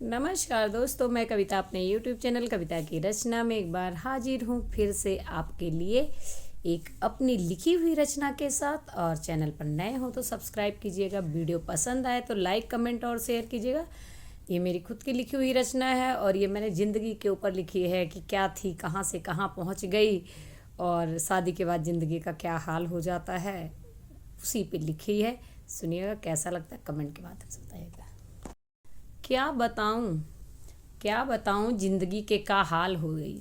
नमस्कार दोस्तों, मैं कविता अपने YouTube चैनल कविता की रचना में एक बार हाजिर हूँ फिर से आपके लिए एक अपनी लिखी हुई रचना के साथ। और चैनल पर नए हो तो सब्सक्राइब कीजिएगा, वीडियो पसंद आए तो लाइक कमेंट और शेयर कीजिएगा। ये मेरी खुद की लिखी हुई रचना है और ये मैंने ज़िंदगी के ऊपर लिखी है कि क्या थी, कहाँ से कहाँ पहुँच गई और शादी के बाद ज़िंदगी का क्या हाल हो जाता है, उसी पे लिखी है। सुनिएगा, कैसा लगता है कमेंट के माध्यम से बताइएगा। क्या बताऊं ज़िंदगी के क्या हाल हो गई।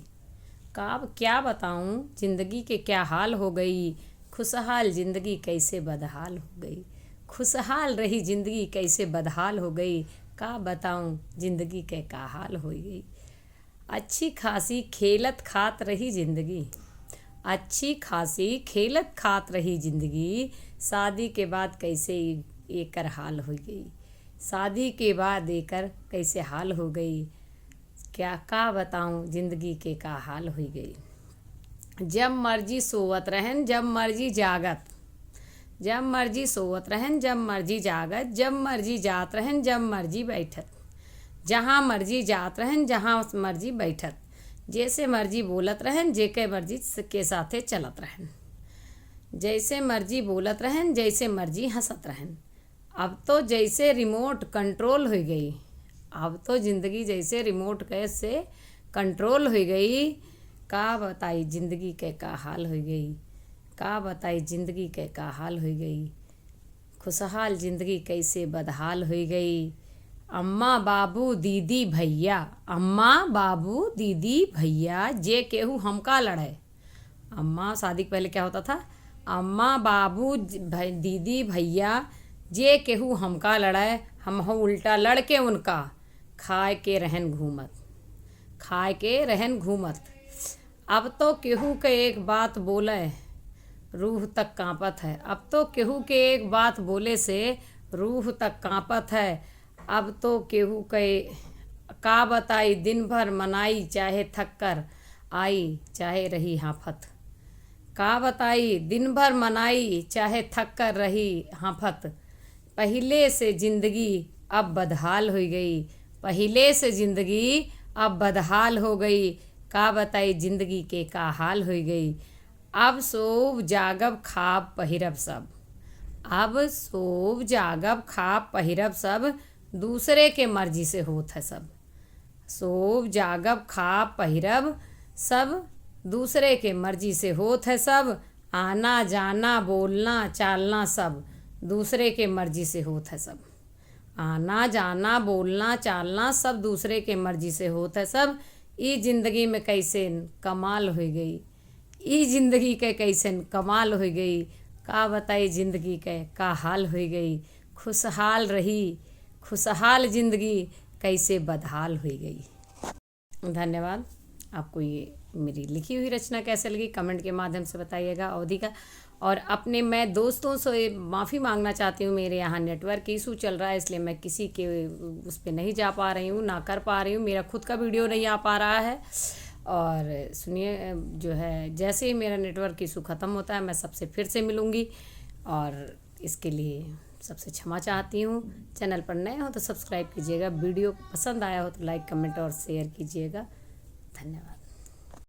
क्या बताऊं ज़िंदगी के क्या हाल हो गई। खुशहाल ज़िंदगी कैसे बदहाल हो गई। खुशहाल रही ज़िंदगी कैसे बदहाल हो गई। क्या बताऊं ज़िंदगी के क्या हाल हो गई। अच्छी खासी खेलत खात रही ज़िंदगी। अच्छी खासी खेलत खात रही ज़िंदगी। शादी के बाद कैसे एकर हाल हो गई। शादी के बाद एकर कैसे हाल हो गई। क्या बताऊं ज़िंदगी के का हाल हो गई। जब मर्जी सोवत रहन जब मर्जी जागत। जब मर्जी सोवत रहन जब मर्जी जागत। जब मर्जी जात रहन जब मर्जी बैठत। जहाँ मर्जी जात रहन जहाँ मर्जी बैठत। जैसे मर्जी बोलत रहन जेके मर्जी के साथे चलत रहन। जैसे मर्जी बोलत रहन जैसे मर्जी हंसत रहन। अब तो जैसे रिमोट कंट्रोल हो गई। अब तो ज़िंदगी जैसे रिमोट कैसे से कंट्रोल हो गई। का बताई ज़िंदगी के का हाल हो गई। का बताई ज़िंदगी के का हाल हो गई। खुशहाल ज़िंदगी कैसे बदहाल हो गई। अम्मा बाबू दीदी भैया। अम्मा बाबू दीदी भैया जे केहू हमका लड़े। अम्मा शादी के पहले क्या होता था, अम्मा बाबू दीदी भैया जे केहू हमका लड़ाए, हम हो उल्टा लड़के उनका खाए के रहन घूमत। खाए के रहन घूमत। अब तो केहू के एक बात बोले रूह तक कांपत है। अब तो केहू के एक बात बोले से रूह तक कांपत है। अब तो केहू के का बताई दिन भर मनाई चाहे थक कर आई चाहे रही हाफत। का बताई दिन भर मनाई चाहे थक कर रही हाफत। पहले से ज़िंदगी अब बदहाल हो गई। पहले से ज़िंदगी अब बदहाल हो गई। का बताई ज़िंदगी के का हाल हो गई। अब सोब जागब खाब पहिरब सब। अब सोब जागब खाब पहिरब सब दूसरे के मर्जी से होत है सब। सोब जागब खाब पहिरब सब दूसरे के मर्जी से होत है सब। आना जाना बोलना चालना सब दूसरे के मर्जी से होत है सब। आना जाना बोलना चालना सब दूसरे के मर्जी से होत है सब। ई ज़िंदगी में कैसे कमाल हो गई। ई ज़िंदगी के कैसे कमाल हो गई। का बताई ज़िंदगी के का हाल हो गई। खुशहाल रही खुशहाल ज़िंदगी कैसे बदहाल हो गई। धन्यवाद। आपको ये मेरी लिखी हुई रचना कैसे लगी कमेंट के माध्यम से बताइएगा अवधि का। और अपने मैं दोस्तों से माफ़ी मांगना चाहती हूँ, मेरे यहाँ नेटवर्क इशू चल रहा है इसलिए मैं किसी के उस पर नहीं जा पा रही हूँ, ना कर पा रही हूँ। मेरा खुद का वीडियो नहीं आ पा रहा है। और सुनिए, जो है जैसे ही मेरा नेटवर्क इशू ख़त्म होता है मैं सबसे फिर से मिलूँगी और इसके लिए सबसे क्षमा चाहती हूँ। चैनल पर नए हो तो सब्सक्राइब कीजिएगा, वीडियो पसंद आया हो तो लाइक कमेंट और शेयर कीजिएगा। धन्यवाद।